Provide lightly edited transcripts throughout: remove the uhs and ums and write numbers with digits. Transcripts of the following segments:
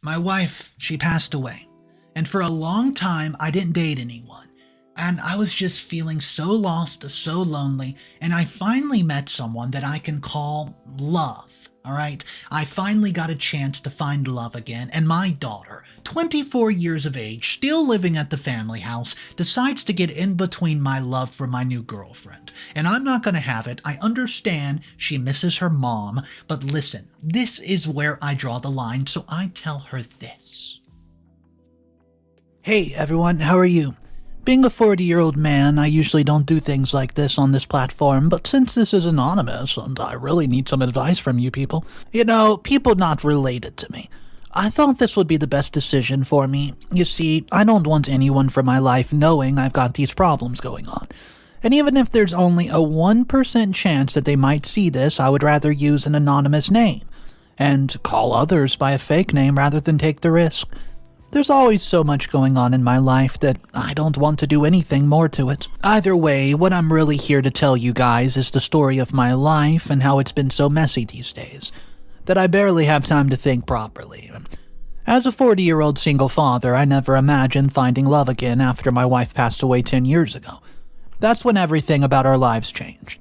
My wife, she passed away. And for a long time, I didn't date anyone. And I was just feeling so lost, so lonely. And I finally met someone that I can call love. All right, I finally got a chance to find love again, and my daughter, 24 years of age, still living at the family house, decides to get in between my love for my new girlfriend. And I'm not going to have it. I understand she misses her mom, but listen, this is where I draw the line, so I tell her this. Hey everyone, how are you? Being a 40-year-old man, I usually don't do things like this on this platform, but since this is anonymous, and I really need some advice from you people, people not related to me, I thought this would be the best decision for me. You see, I don't want anyone from my life knowing I've got these problems going on. And even if there's only a 1% chance that they might see this, I would rather use an anonymous name, and call others by a fake name rather than take the risk. There's always so much going on in my life that I don't want to do anything more to it. Either way, what I'm really here to tell you guys is the story of my life and how it's been so messy these days, that I barely have time to think properly. As a 40-year-old single father, I never imagined finding love again after my wife passed away 10 years ago. That's when everything about our lives changed.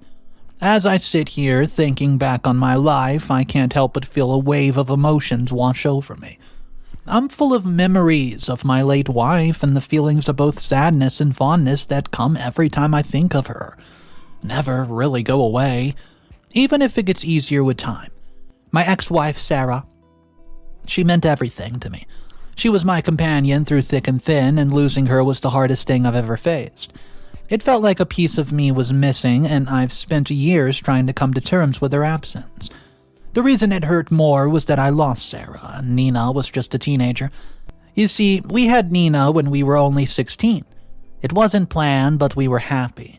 As I sit here thinking back on my life, I can't help but feel a wave of emotions wash over me. I'm full of memories of my late wife and the feelings of both sadness and fondness that come every time I think of her. Never really go away, even if it gets easier with time. My ex-wife, Sarah, she meant everything to me. She was my companion through thick and thin, and losing her was the hardest thing I've ever faced. It felt like a piece of me was missing, and I've spent years trying to come to terms with her absence. The reason it hurt more was that I lost Sarah, and Nina was just a teenager. You see, we had Nina when we were only 16. It wasn't planned, but we were happy.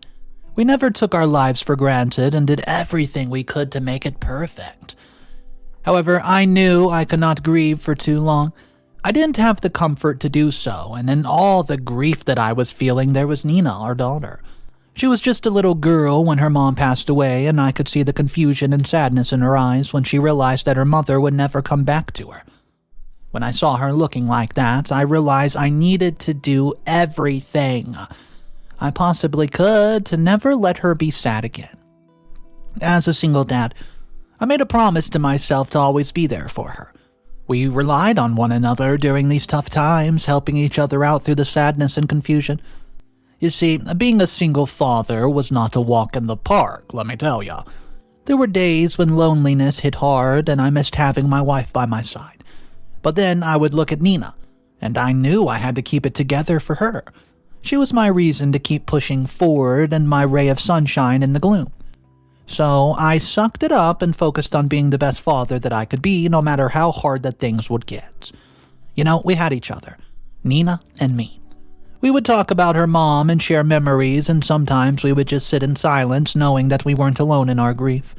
We never took our lives for granted and did everything we could to make it perfect. However, I knew I could not grieve for too long. I didn't have the comfort to do so, and in all the grief that I was feeling, there was Nina, our daughter. She was just a little girl when her mom passed away, and I could see the confusion and sadness in her eyes when she realized that her mother would never come back to her. When I saw her looking like that, I realized I needed to do everything I possibly could to never let her be sad again. As a single dad, I made a promise to myself to always be there for her. We relied on one another during these tough times, helping each other out through the sadness and confusion. You see, being a single father was not a walk in the park, let me tell ya. There were days when loneliness hit hard and I missed having my wife by my side. But then I would look at Nina, and I knew I had to keep it together for her. She was my reason to keep pushing forward and my ray of sunshine in the gloom. So I sucked it up and focused on being the best father that I could be, no matter how hard that things would get. We had each other, Nina and me. We would talk about her mom and share memories, and sometimes we would just sit in silence knowing that we weren't alone in our grief.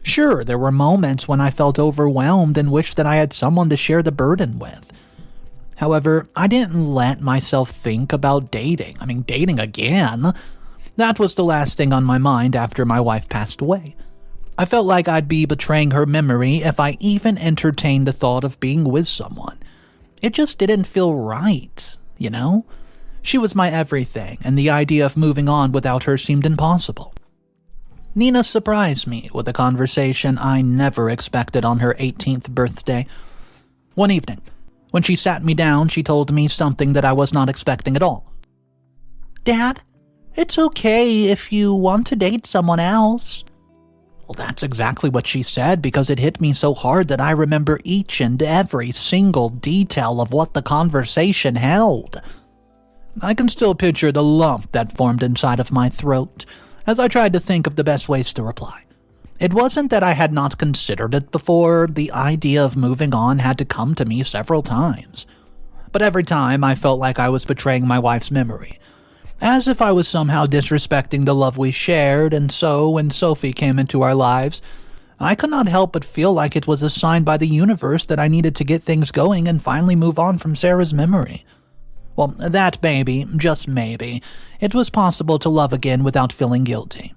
Sure, there were moments when I felt overwhelmed and wished that I had someone to share the burden with. However, I didn't let myself think about dating. Dating again. That was the last thing on my mind after my wife passed away. I felt like I'd be betraying her memory if I even entertained the thought of being with someone. It just didn't feel right, She was my everything, and the idea of moving on without her seemed impossible. Nina surprised me with a conversation I never expected on her 18th birthday. One evening, when she sat me down, she told me something that I was not expecting at all. "Dad, it's okay if you want to date someone else." Well, that's exactly what she said, because it hit me so hard that I remember each and every single detail of what the conversation held. I can still picture the lump that formed inside of my throat as I tried to think of the best ways to reply. It wasn't that I had not considered it before. The idea of moving on had to come to me several times. But every time I felt like I was betraying my wife's memory, as if I was somehow disrespecting the love we shared. And so when Sophie came into our lives, I could not help but feel like it was a sign by the universe that I needed to get things going and finally move on from Sarah's memory. Well, that maybe, just maybe, it was possible to love again without feeling guilty.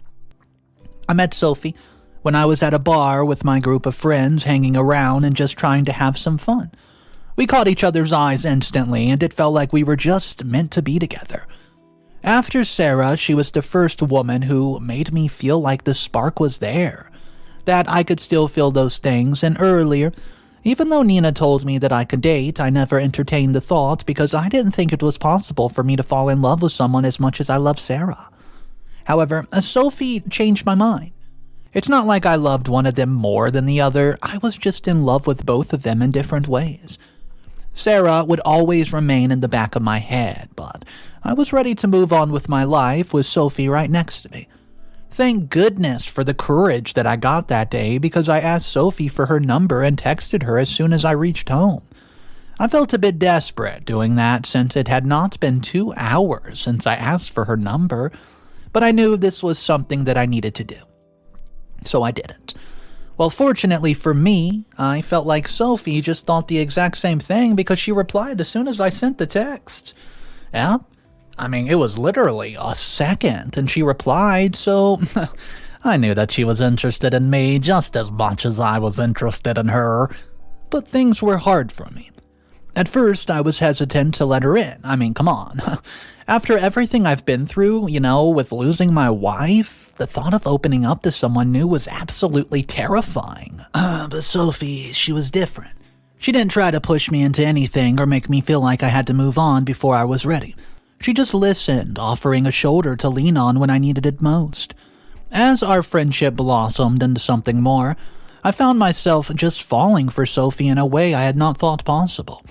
I met Sophie when I was at a bar with my group of friends, hanging around and just trying to have some fun. We caught each other's eyes instantly, and it felt like we were just meant to be together. After Sarah, she was the first woman who made me feel like the spark was there, that I could still feel those things, and earlier, even though Nina told me that I could date, I never entertained the thought because I didn't think it was possible for me to fall in love with someone as much as I love Sarah. However, Sophie changed my mind. It's not like I loved one of them more than the other, I was just in love with both of them in different ways. Sarah would always remain in the back of my head, but I was ready to move on with my life with Sophie right next to me. Thank goodness for the courage that I got that day because I asked Sophie for her number and texted her as soon as I reached home. I felt a bit desperate doing that since it had not been 2 hours since I asked for her number, but I knew this was something that I needed to do. So I didn't. Well, fortunately for me, I felt like Sophie just thought the exact same thing because she replied as soon as I sent the text. Yeah, it was literally a second, and she replied, so I knew that she was interested in me just as much as I was interested in her. But things were hard for me. At first, I was hesitant to let her in. Come on. After everything I've been through, with losing my wife, the thought of opening up to someone new was absolutely terrifying. But Sophie, she was different. She didn't try to push me into anything or make me feel like I had to move on before I was ready. She just listened, offering a shoulder to lean on when I needed it most. As our friendship blossomed into something more, I found myself just falling for Sophie in a way I had not thought possible.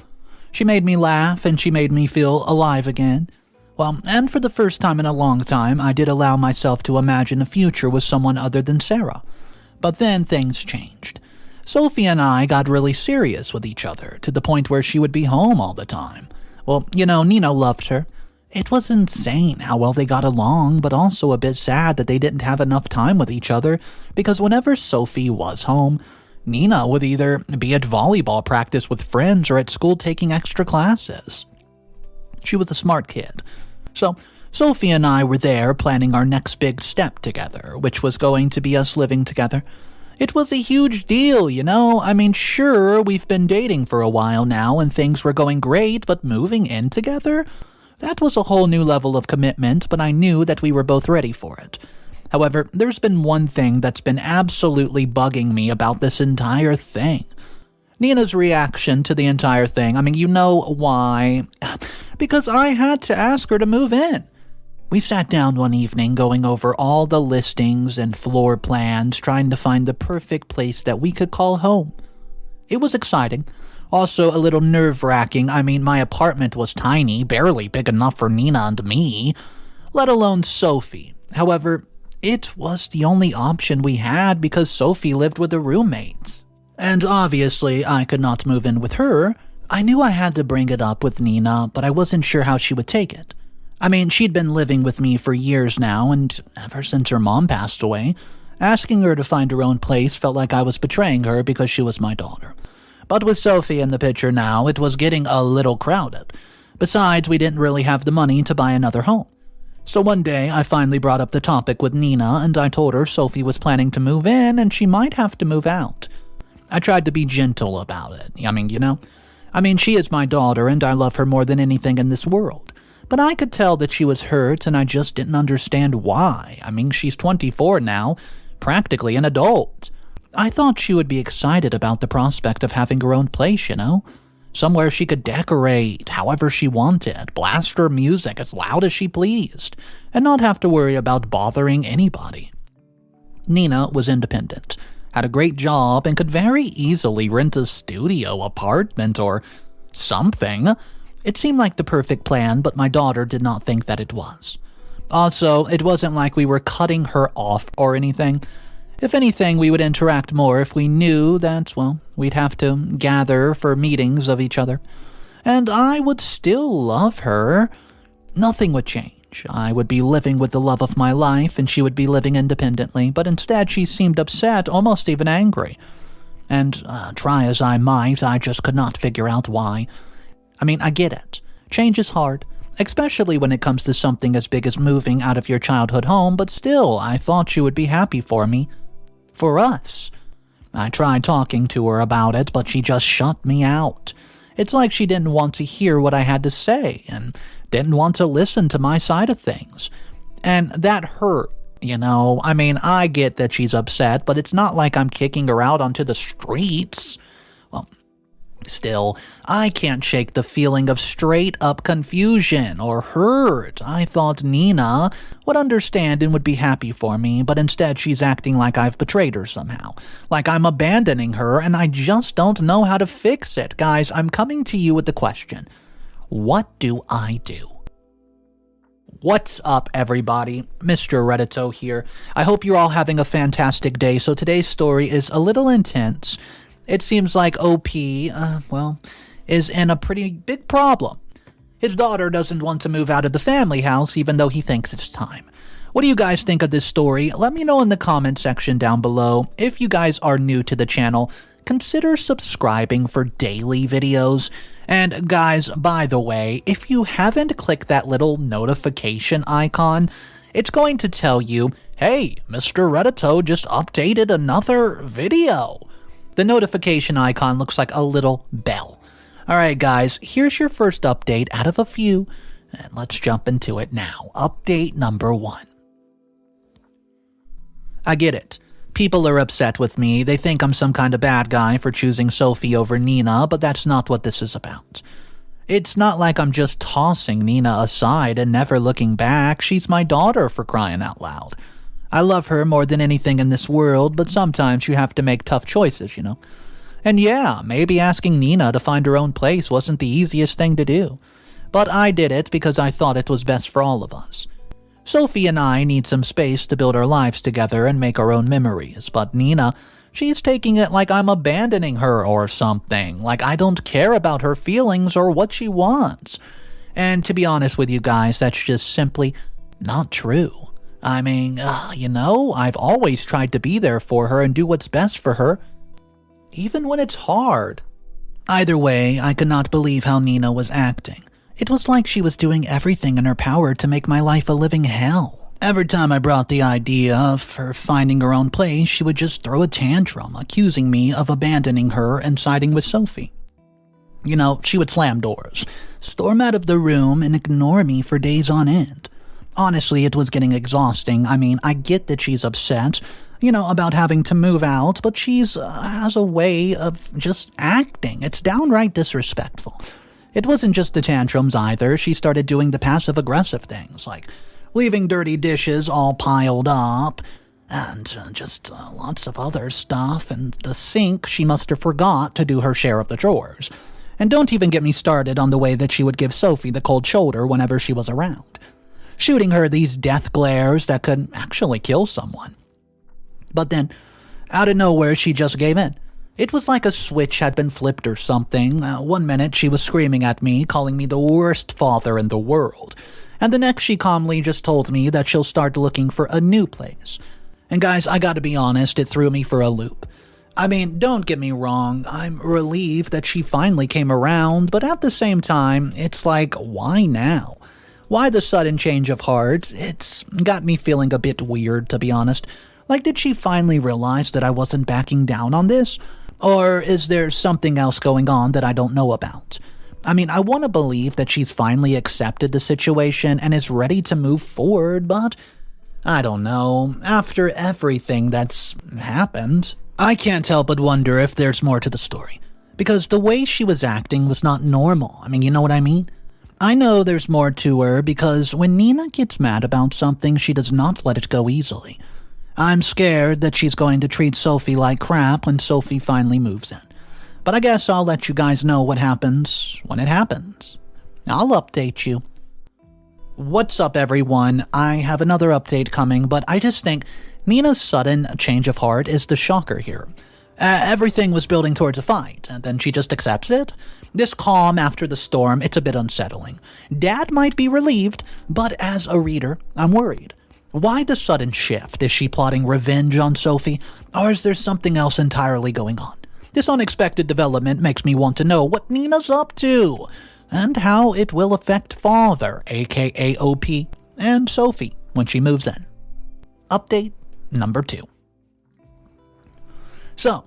She made me laugh and she made me feel alive again. Well, and for the first time in a long time, I did allow myself to imagine a future with someone other than Sarah. But then things changed. Sophie and I got really serious with each other, to the point where she would be home all the time. Well, Nina loved her. It was insane how well they got along, but also a bit sad that they didn't have enough time with each other, because whenever Sophie was home, Nina would either be at volleyball practice with friends or at school taking extra classes. She was a smart kid. So Sophie and I were there planning our next big step together, which was going to be us living together. It was a huge deal, sure, we've been dating for a while now and things were going great, but moving in together? That was a whole new level of commitment, but I knew that we were both ready for it. However, there's been one thing that's been absolutely bugging me about this entire thing. Nina's reaction to the entire thing. You know why. Because I had to ask her to move in. We sat down one evening going over all the listings and floor plans, trying to find the perfect place that we could call home. It was exciting. Also a little nerve-wracking. My apartment was tiny, barely big enough for Nina and me, let alone Sophie. However, it was the only option we had because Sophie lived with her roommates. And obviously, I could not move in with her. I knew I had to bring it up with Nina, but I wasn't sure how she would take it. She'd been living with me for years now, and ever since her mom passed away, asking her to find her own place felt like I was betraying her because she was my daughter. But with Sophie in the picture now, it was getting a little crowded. Besides, we didn't really have the money to buy another home. So one day, I finally brought up the topic with Nina, and I told her Sophie was planning to move in and she might have to move out. I tried to be gentle about it. She is my daughter and I love her more than anything in this world. But I could tell that she was hurt and I just didn't understand why. She's 24 now, practically an adult. I thought she would be excited about the prospect of having her own place, Somewhere she could decorate however she wanted, blast her music as loud as she pleased, and not have to worry about bothering anybody. Nina was independent, had a great job, and could very easily rent a studio apartment or something. It seemed like the perfect plan, but my daughter did not think that it was. Also, it wasn't like we were cutting her off or anything. If anything, we would interact more if we knew that, we'd have to gather for meetings of each other. And I would still love her. Nothing would change. I would be living with the love of my life, and she would be living independently, but instead she seemed upset, almost even angry. And try as I might, I just could not figure out why. I get it. Change is hard, especially when it comes to something as big as moving out of your childhood home, but still, I thought she would be happy for me. For us. I tried talking to her about it, but she just shut me out. It's like she didn't want to hear what I had to say and didn't want to listen to my side of things. And that hurt, you know. I mean, I get that she's upset, but it's not like I'm kicking her out onto the streets. Well, still, I can't shake the feeling of straight-up confusion or hurt. I thought Nina would understand and would be happy for me, but instead she's acting like I've betrayed her somehow. Like I'm abandoning her, and I just don't know how to fix it. Guys, I'm coming to you with the question. What do I do? What's up, everybody? Mr. Reddito here. I hope you're all having a fantastic day. So today's story is a little intense. It seems like OP, is in a pretty big problem. His daughter doesn't want to move out of the family house even though he thinks it's time. What do you guys think of this story? Let me know in the comment section down below. If you guys are new to the channel, consider subscribing for daily videos. And guys, by the way, if you haven't clicked that little notification icon, it's going to tell you, hey, Mr. Reddito just updated another video. The notification icon looks like a little bell. Alright guys, here's your first update out of a few, and let's jump into it now. Update number 1. I get it. People are upset with me. They think I'm some kind of bad guy for choosing Sophie over Nina, but that's not what this is about. It's not like I'm just tossing Nina aside and never looking back. She's my daughter, for crying out loud. I love her more than anything in this world, but sometimes you have to make tough choices, you know? And yeah, maybe asking Nina to find her own place wasn't the easiest thing to do. But I did it because I thought it was best for all of us. Sophie and I need some space to build our lives together and make our own memories, but Nina, she's taking it like I'm abandoning her or something, like I don't care about her feelings or what she wants. And to be honest with you guys, that's just simply not true. I mean, I've always tried to be there for her and do what's best for her, even when it's hard. Either way, I could not believe how Nina was acting. It was like she was doing everything in her power to make my life a living hell. Every time I brought the idea of her finding her own place, she would just throw a tantrum, accusing me of abandoning her and siding with Sophie. You know, she would slam doors, storm out of the room, and ignore me for days on end. Honestly, it was getting exhausting. I mean, I get that she's upset, about having to move out, but she's has a way of just acting. It's downright disrespectful. It wasn't just the tantrums either. She started doing the passive-aggressive things, like leaving dirty dishes all piled up, and just lots of other stuff. And the sink, she must have forgot to do her share of the chores. And don't even get me started on the way that she would give Sophie the cold shoulder whenever she was around, shooting her these death glares that could actually kill someone. But then, out of nowhere, she just gave in. It was like a switch had been flipped or something. One minute, she was screaming at me, calling me the worst father in the world. And the next, she calmly just told me that she'll start looking for a new place. And guys, I gotta be honest, it threw me for a loop. I mean, don't get me wrong, I'm relieved that she finally came around, but at the same time, it's like, why now? Why the sudden change of heart? It's got me feeling a bit weird, to be honest. Like, did she finally realize that I wasn't backing down on this? Or is there something else going on that I don't know about? I mean, I want to believe that she's finally accepted the situation and is ready to move forward, but I don't know. After everything that's happened, I can't help but wonder if there's more to the story. Because the way she was acting was not normal. I mean, you know what I mean? I know there's more to her because when Nina gets mad about something, she does not let it go easily. I'm scared that she's going to treat Sophie like crap when Sophie finally moves in. But I guess I'll let you guys know what happens when it happens. I'll update you. What's up, everyone? I have another update coming, but I just think Nina's sudden change of heart is the shocker here. Everything was building towards a fight, and then she just accepts it? This calm after the storm, it's a bit unsettling. Dad might be relieved, but as a reader, I'm worried. Why the sudden shift? Is she plotting revenge on Sophie, or is there something else entirely going on? This unexpected development makes me want to know what Nina's up to, and how it will affect Father, aka OP, and Sophie when she moves in. Update number 2. So,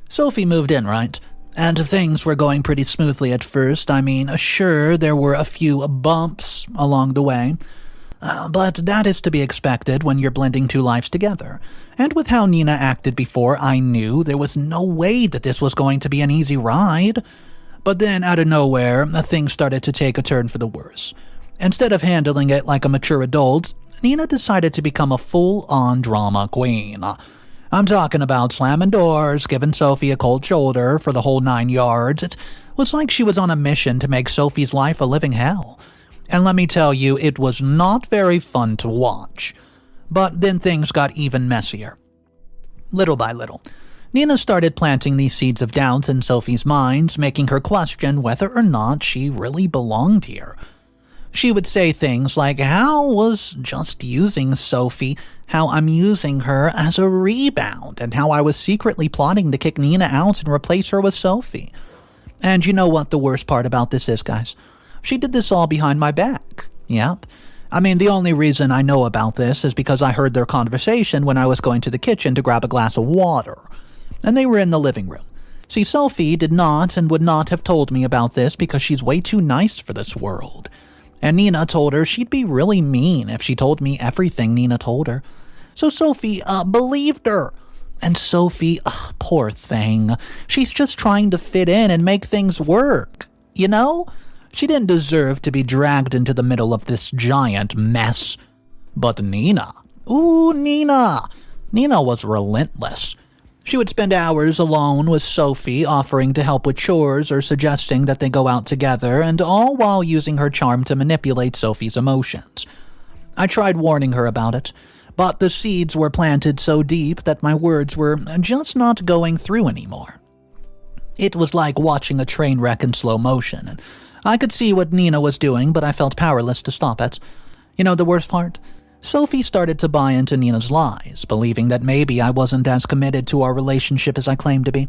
Sophie moved in, right? And things were going pretty smoothly at first. I mean, sure, there were a few bumps along the way, but that is to be expected when you're blending two lives together. And with how Nina acted before, I knew there was no way that this was going to be an easy ride. But then, out of nowhere, things started to take a turn for the worse. Instead of handling it like a mature adult, Nina decided to become a full-on drama queen. I'm talking about slamming doors, giving Sophie a cold shoulder for the whole 9 yards. It was like she was on a mission to make Sophie's life a living hell. And let me tell you, it was not very fun to watch. But then things got even messier. Little by little, Nina started planting these seeds of doubt in Sophie's mind, making her question whether or not she really belonged here. She would say things like how was just using Sophie, how I'm using her as a rebound, and how I was secretly plotting to kick Nina out and replace her with Sophie. And you know what the worst part about this is, guys? She did this all behind my back. Yep. I mean, the only reason I know about this is because I heard their conversation when I was going to the kitchen to grab a glass of water. And they were in the living room. See, Sophie did not and would not have told me about this because she's way too nice for this world. And Nina told her she'd be really mean if she told me everything Nina told her. So Sophie believed her. And Sophie, poor thing, she's just trying to fit in and make things work. You know? She didn't deserve to be dragged into the middle of this giant mess. But Nina, Nina was relentless. She would spend hours alone with Sophie, offering to help with chores or suggesting that they go out together, and all while using her charm to manipulate Sophie's emotions. I tried warning her about it, but the seeds were planted so deep that my words were just not going through anymore. It was like watching a train wreck in slow motion, and I could see what Nina was doing, but I felt powerless to stop it. You know the worst part? Sophie started to buy into Nina's lies, believing that maybe I wasn't as committed to our relationship as I claimed to be.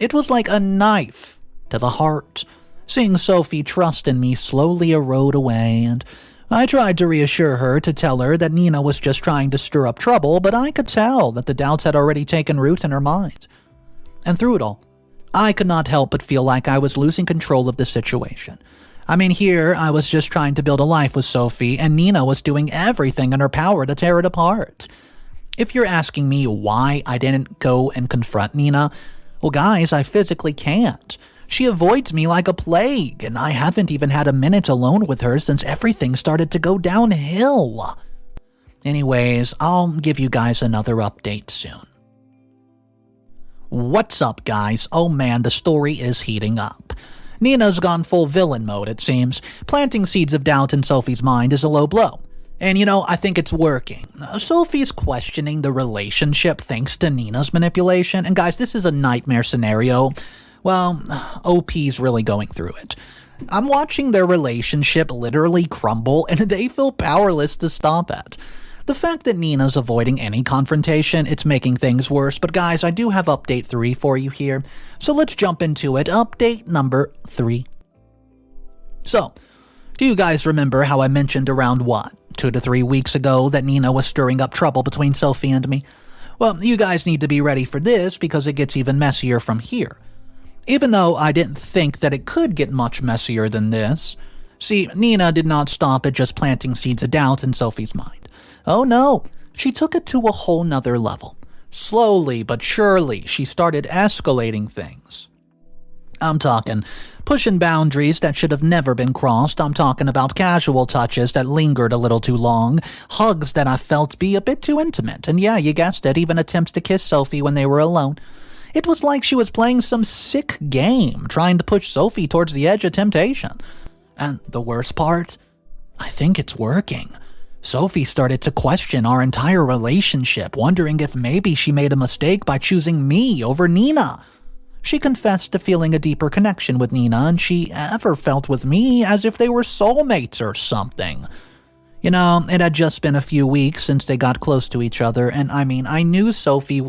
It was like a knife to the heart. Seeing Sophie trust in me slowly erode away, and I tried to reassure her to tell her that Nina was just trying to stir up trouble, but I could tell that the doubts had already taken root in her mind. And through it all, I could not help but feel like I was losing control of the situation. I mean, here I was just trying to build a life with Sophie, and Nina was doing everything in her power to tear it apart. If you're asking me why I didn't go and confront Nina, well, guys, I physically can't. She avoids me like a plague, and I haven't even had a minute alone with her since everything started to go downhill. Anyways, I'll give you guys another update soon. What's up, guys? Oh man, the story is heating up. Nina's gone full villain mode, it seems. Planting seeds of doubt in Sophie's mind is a low blow. And you know, I think it's working. Sophie's questioning the relationship thanks to Nina's manipulation. And guys, this is a nightmare scenario. Well, OP's really going through it. I'm watching their relationship literally crumble, and they feel powerless to stop it. The fact that Nina's avoiding any confrontation, it's making things worse. But guys, I do have update 3 for you here. So let's jump into it. Update number 3. So, do you guys remember how I mentioned around 2 to 3 weeks ago that Nina was stirring up trouble between Sophie and me? Well, you guys need to be ready for this because it gets even messier from here. Even though I didn't think that it could get much messier than this. See, Nina did not stop at just planting seeds of doubt in Sophie's mind. Oh no, she took it to a whole nother level. Slowly but surely, she started escalating things. I'm talking pushing boundaries that should have never been crossed. I'm talking about casual touches that lingered a little too long, hugs that I felt be a bit too intimate, and yeah, you guessed it, even attempts to kiss Sophie when they were alone. It was like she was playing some sick game, trying to push Sophie towards the edge of temptation. And the worst part? I think it's working. Sophie started to question our entire relationship, wondering if maybe she made a mistake by choosing me over Nina. She confessed to feeling a deeper connection with Nina than she ever felt with me, as if they were soulmates or something. You know, it had just been a few weeks since they got close to each other, and I mean, I knew Sophie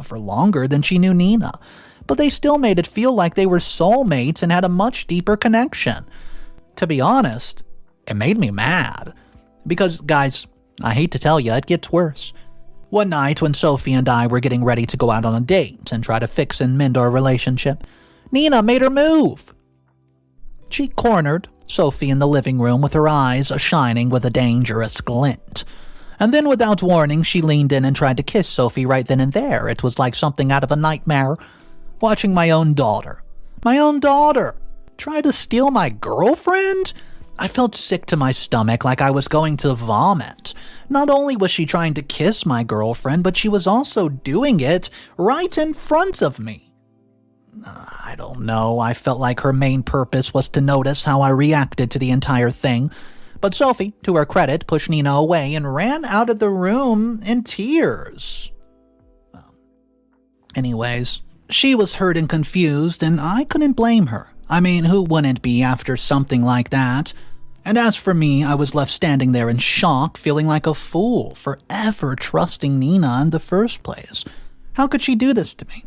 for longer than she knew Nina, but they still made it feel like they were soulmates and had a much deeper connection. To be honest, it made me mad. Because, guys, I hate to tell you, it gets worse. One night when Sophie and I were getting ready to go out on a date and try to fix and mend our relationship, Nina made her move. She cornered Sophie in the living room with her eyes shining with a dangerous glint. And then without warning, she leaned in and tried to kiss Sophie right then and there. It was like something out of a nightmare. Watching my own daughter, try to steal my girlfriend? I felt sick to my stomach, like I was going to vomit. Not only was she trying to kiss my girlfriend, but she was also doing it right in front of me. I don't know, I felt like her main purpose was to notice how I reacted to the entire thing. But Sophie, to her credit, pushed Nina away and ran out of the room in tears. Anyways, she was hurt and confused, and I couldn't blame her. I mean, who wouldn't be after something like that? And as for me, I was left standing there in shock, feeling like a fool for ever trusting Nina in the first place. How could she do this to me?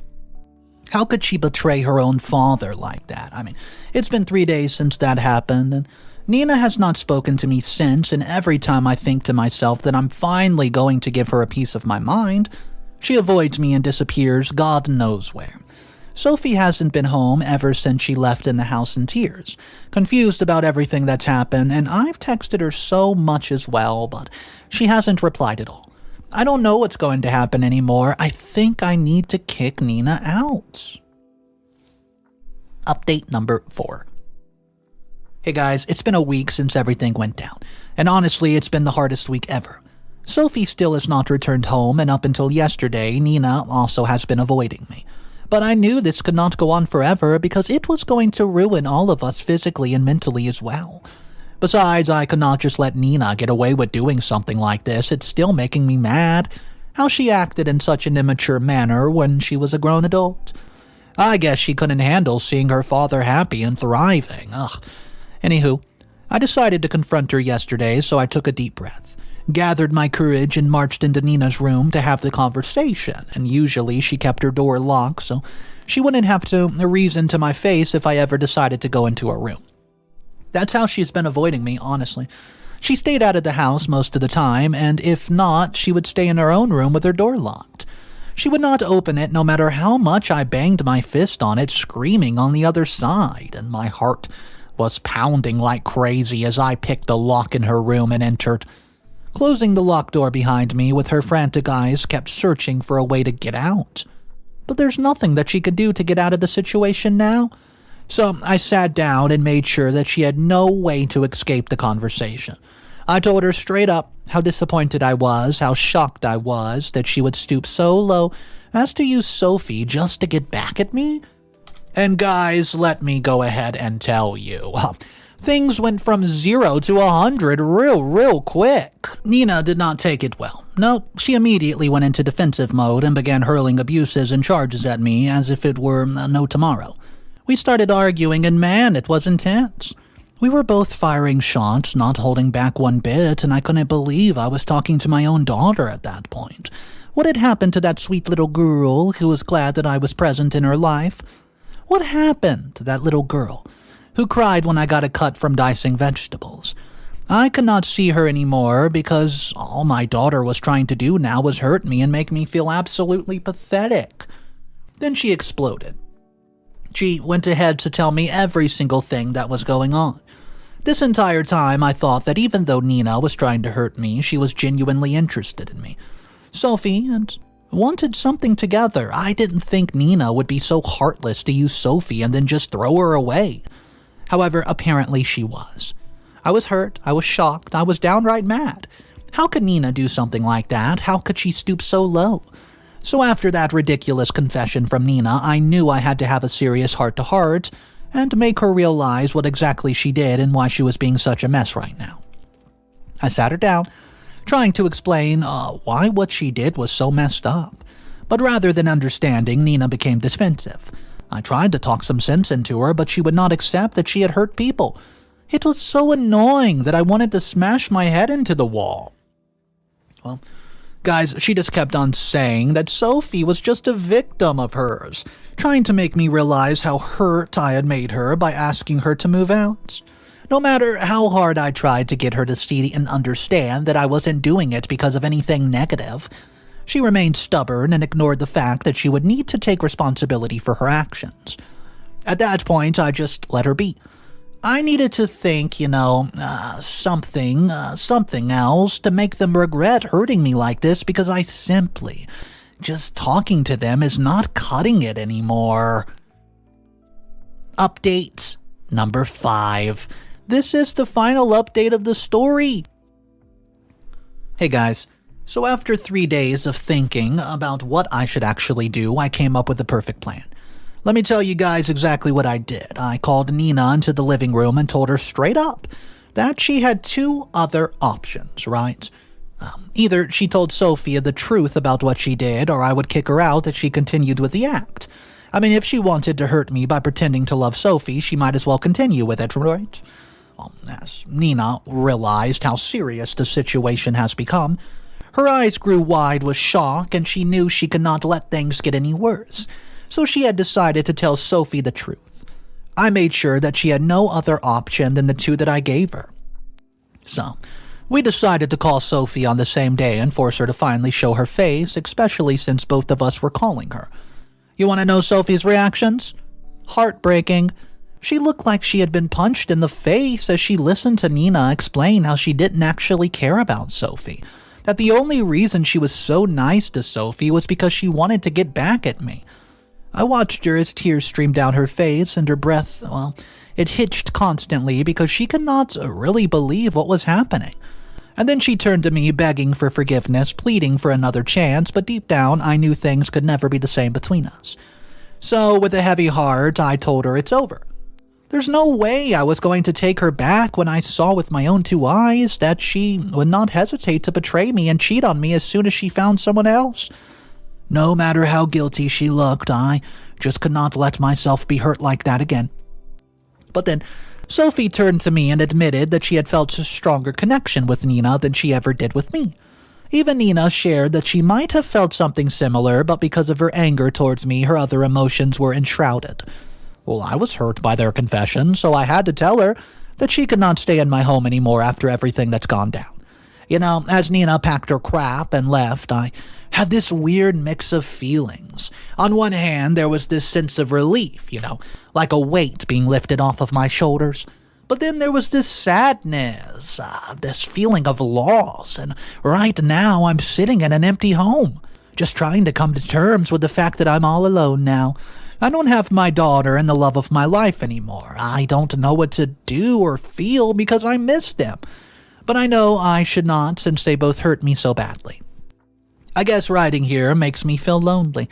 How could she betray her own father like that? I mean, it's been 3 days since that happened, and Nina has not spoken to me since, and every time I think to myself that I'm finally going to give her a piece of my mind, she avoids me and disappears God knows where. Sophie hasn't been home ever since she left in the house in tears, confused about everything that's happened, and I've texted her so much as well, but she hasn't replied at all. I don't know what's going to happen anymore. I think I need to kick Nina out. Update number 4. Hey guys, it's been a week since everything went down, and honestly, it's been the hardest week ever. Sophie still has not returned home, and up until yesterday, Nina also has been avoiding me. But I knew this could not go on forever because it was going to ruin all of us physically and mentally as well. Besides, I could not just let Nina get away with doing something like this. It's still making me mad how she acted in such an immature manner when she was a grown adult. I guess she couldn't handle seeing her father happy and thriving. Anywho, I decided to confront her yesterday, so I took a deep breath, gathered my courage, and marched into Nina's room to have the conversation. And usually she kept her door locked, so she wouldn't have to reason to my face if I ever decided to go into her room. That's how she's been avoiding me, honestly. She stayed out of the house most of the time, and if not, she would stay in her own room with her door locked. She would not open it no matter how much I banged my fist on it, screaming on the other side, and my heart was pounding like crazy as I picked the lock in her room and entered. Closing the locked door behind me with her frantic eyes kept searching for a way to get out. But there's nothing that she could do to get out of the situation now. So I sat down and made sure that she had no way to escape the conversation. I told her straight up how disappointed I was, how shocked I was that she would stoop so low as to use Sophie just to get back at me. And guys, let me go ahead and tell you, things went from 0 to 100 real quick. Nina did not take it well. No, she immediately went into defensive mode and began hurling abuses and charges at me as if it were no tomorrow. We started arguing, and man, it was intense. We were both firing shots, not holding back one bit, and I couldn't believe I was talking to my own daughter at that point. What had happened to that sweet little girl who was glad that I was present in her life? What happened to that little girl who cried when I got a cut from dicing vegetables? I could not see her anymore because all my daughter was trying to do now was hurt me and make me feel absolutely pathetic. Then she exploded. She went ahead to tell me every single thing that was going on. This entire time, I thought that even though Nina was trying to hurt me, she was genuinely interested in me. Sophie and wanted something together. I didn't think Nina would be so heartless to use Sophie and then just throw her away. However, apparently she was. I was hurt, I was shocked, I was downright mad. How could Nina do something like that? How could she stoop so low? So after that ridiculous confession from Nina, I knew I had to have a serious heart-to-heart and make her realize what exactly she did and why she was being such a mess right now. I sat her down, trying to explain why what she did was so messed up. But rather than understanding, Nina became defensive. I tried to talk some sense into her, but she would not accept that she had hurt people. It was so annoying that I wanted to smash my head into the wall. Well, guys, she just kept on saying that Sophie was just a victim of hers, trying to make me realize how hurt I had made her by asking her to move out. No matter how hard I tried to get her to see and understand that I wasn't doing it because of anything negative, she remained stubborn and ignored the fact that she would need to take responsibility for her actions. At that point, I just let her be. I needed to think, something else to make them regret hurting me like this because I simply, just talking to them is not cutting it anymore. Update number 5. This is the final update of the story. Hey guys, so after 3 days of thinking about what I should actually do, I came up with a perfect plan. Let me tell you guys exactly what I did. I called Nina into the living room and told her straight up that she had 2 other options, right? Either she told Sophie the truth about what she did, or I would kick her out if she continued with the act. I mean, if she wanted to hurt me by pretending to love Sophie, she might as well continue with it, right? As Nina realized how serious the situation has become, her eyes grew wide with shock and she knew she could not let things get any worse. So she had decided to tell Sophie the truth. I made sure that she had no other option than the 2 that I gave her. So, we decided to call Sophie on the same day and force her to finally show her face, especially since both of us were calling her. You want to know Sophie's reactions? Heartbreaking. She looked like she had been punched in the face as she listened to Nina explain how she didn't actually care about Sophie. That the only reason she was so nice to Sophie was because she wanted to get back at me. I watched her as tears streamed down her face and her breath, it hitched constantly because she could not really believe what was happening. And then she turned to me begging for forgiveness, pleading for another chance, but deep down I knew things could never be the same between us. So with a heavy heart, I told her it's over. There's no way I was going to take her back when I saw with my own 2 eyes that she would not hesitate to betray me and cheat on me as soon as she found someone else. No matter how guilty she looked, I just could not let myself be hurt like that again. But then, Sophie turned to me and admitted that she had felt a stronger connection with Nina than she ever did with me. Even Nina shared that she might have felt something similar, but because of her anger towards me, her other emotions were enshrouded. Well, I was hurt by their confession, so I had to tell her that she could not stay in my home anymore after everything that's gone down. As Nina packed her crap and left, I had this weird mix of feelings. On one hand, there was this sense of relief, like a weight being lifted off of my shoulders. But then there was this sadness, this feeling of loss, and right now I'm sitting in an empty home, just trying to come to terms with the fact that I'm all alone now. I don't have my daughter and the love of my life anymore. I don't know what to do or feel because I miss them. But I know I should not since they both hurt me so badly. I guess writing here makes me feel lonely.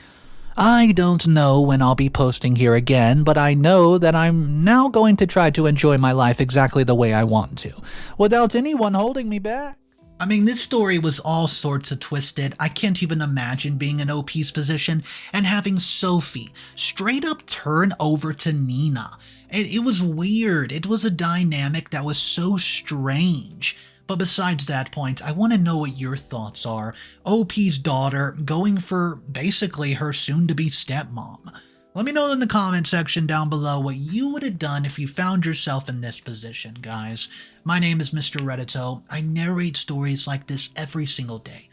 I don't know when I'll be posting here again, but I know that I'm now going to try to enjoy my life exactly the way I want to, without anyone holding me back. I mean, this story was all sorts of twisted. I can't even imagine being in OP's position and having Sophie straight up turn over to Nina. It was weird. It was a dynamic that was so strange. But besides that point, I want to know what your thoughts are. OP's daughter going for basically her soon-to-be stepmom. Let me know in the comment section down below what you would have done if you found yourself in this position, guys. My name is Mr. Reddito. I narrate stories like this every single day.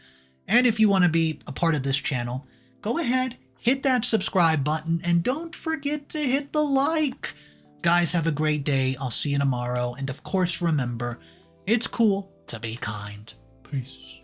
And if you want to be a part of this channel, go ahead, hit that subscribe button, and don't forget to hit the like. Guys, have a great day. I'll see you tomorrow. And of course, remember, it's cool to be kind. Peace.